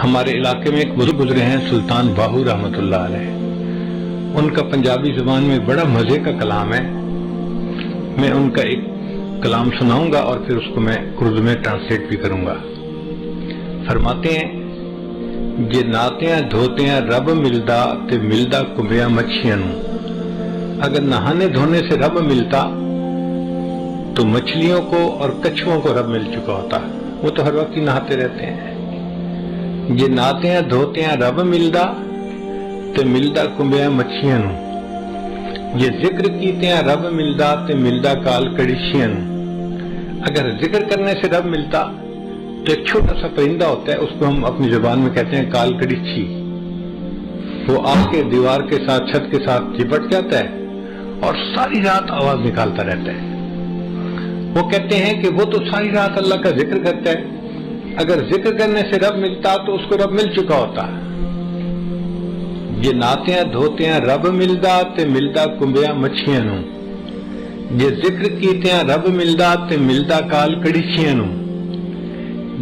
ہمارے علاقے میں ایک بزرگ گزرے ہیں سلطان باہو رحمۃ اللہ علیہ. ان کا پنجابی زبان میں بڑا مزے کا کلام ہے. میں ان کا ایک کلام سناؤں گا اور پھر اس کو میں اردو میں ٹرانسلیٹ بھی کروں گا. فرماتے ہیں جے ناتیاں دھوتیاں رب ملدا تے ملدا کمبیاں مچھیاں نوں. اگر نہانے دھونے سے رب ملتا تو مچھلیوں کو اور کچھووں کو رب مل چکا ہوتا. وہ تو ہر وقت ہی نہاتے رہتے ہیں. جے ناتیاں دھوتیاں رب ملدا تے ملدا کمبیاں مچھیاں نوں. جے ذکر کیتیاں رب ملدا تے ملدا کال کڑیشیاں نوں. اگر ذکر کرنے سے رب ملتا تو ایک چھوٹا سا پرندہ ہوتا ہے، اس کو ہم اپنی زبان میں کہتے ہیں کال کڑیچھی. وہ آ کے دیوار کے ساتھ چھت کے ساتھ چپٹ جاتا ہے اور ساری رات آواز نکالتا رہتا ہے. وہ کہتے ہیں کہ وہ تو ساری رات اللہ کا ذکر کرتا ہے. اگر ذکر کرنے سے رب ملتا تو اس کو رب مل چکا ہوتا. یہ ناتیاں دھوتیاں رب ملدا تے ملدا کمبیاں مچھیاں نوں. یہ ذکر کیتیاں رب ملدا تے ملدا کال کڑیچیاں نوں.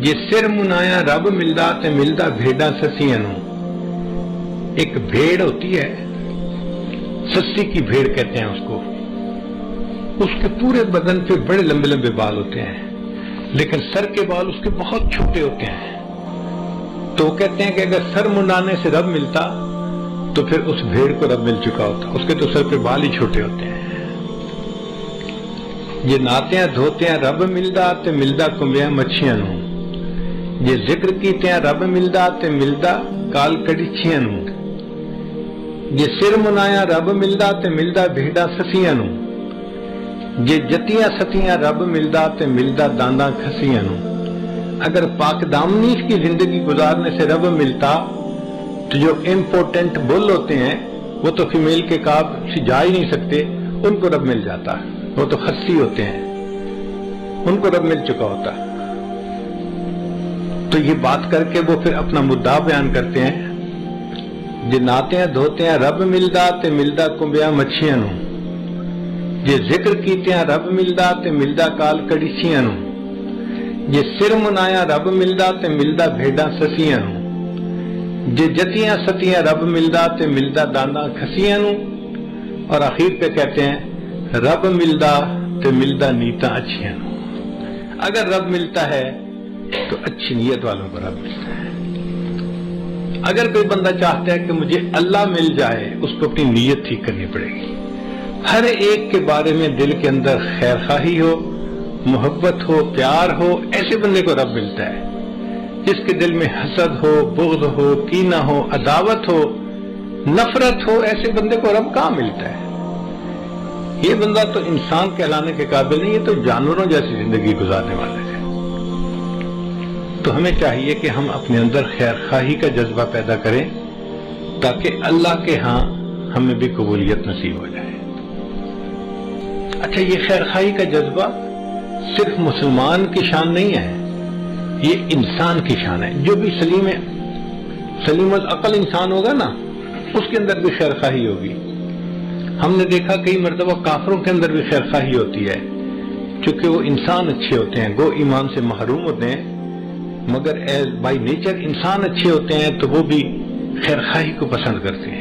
یہ سر منایا رب ملدا تے ملدا بھیڑاں سسیاں نوں. ایک بھیڑ ہوتی ہے، سسی کی بھیڑ کہتے ہیں اس کو. اس کے پورے بدن پہ بڑے لمبے لمبے بال ہوتے ہیں لیکن سر کے بال اس کے بہت چھوٹے ہوتے ہیں. تو وہ کہتے ہیں کہ اگر سر منڈانے سے رب ملتا تو پھر اس بھیڑ کو رب مل چکا ہوتا. اس کے تو سر پہ بال ہی چھوٹے ہوتے ہیں. یہ ناتیاں دھوتیاں رب ملدا تے ملدا کمبیاں مچھیاں نوں. یہ ذکر کیتیاں رب ملدا تے ملدا کال کڑیچیاں نوں. یہ سر منایا رب ملدا تے ملدا بھیڑاں سسیاں نوں. یہ جتیاں ستیاں رب ملدا تے ملدا دانداں کھسیاں نوں. اگر پاک دامنی کی زندگی گزارنے سے رب ملتا تو جو امپورٹنٹ بل ہوتے ہیں وہ تو فیمیل کے کاب سے جا ہی نہیں سکتے، ان کو رب مل جاتا. وہ تو خصی ہوتے ہیں، ان کو رب مل چکا ہوتا. تو یہ بات کر کے وہ پھر اپنا مدعا بیان کرتے ہیں. یہ ناتیاں دھوتیاں رب ملدا تے ملدا کمبیاں مچھیاں نوں. یہ ذکر کیتیاں رب ملدا تے ملدا کال کڑیچیاں نوں. یہ سر منایا رب ملدا تے ملدا بھیڑاں سسیاں نوں. یہ جتیاں ستیاں رب ملدا تے ملدا دانداں کھسیاں نوں. اور آخر پہ کہتے ہیں رب ملدا تے ملدا نیتاں اچھیاں نوں. اگر رب ملتا ہے تو اچھی نیت والوں کو رب ملتا ہے. اگر کوئی بندہ چاہتا ہے کہ مجھے اللہ مل جائے، اس کو اپنی نیت ٹھیک کرنی پڑے گی. ہر ایک کے بارے میں دل کے اندر خیر خواہی ہو، محبت ہو، پیار ہو، ایسے بندے کو رب ملتا ہے. جس کے دل میں حسد ہو، بغض ہو، کینہ ہو، عداوت ہو، نفرت ہو، ایسے بندے کو رب کہاں ملتا ہے؟ یہ بندہ تو انسان کہلانے کے قابل نہیں ہے، تو جانوروں جیسی زندگی گزارنے والے ہیں. تو ہمیں چاہیے کہ ہم اپنے اندر خیر خواہی کا جذبہ پیدا کریں تاکہ اللہ کے ہاں ہمیں بھی قبولیت نصیب ہو جائے. اچھا، یہ خیر خواہی کا جذبہ صرف مسلمان کی شان نہیں ہے، یہ انسان کی شان ہے. جو بھی سلیم العقل انسان ہوگا نا، اس کے اندر بھی خیر خواہی ہوگی. ہم نے دیکھا کئی مرتبہ کافروں کے اندر بھی خیر خواہی ہوتی ہے، چونکہ وہ انسان اچھے ہوتے ہیں، گو ایمان سے محروم ہوتے ہیں، مگر ایز بائی نیچر انسان اچھے ہوتے ہیں تو وہ بھی خیر خواہی کو پسند کرتے ہیں.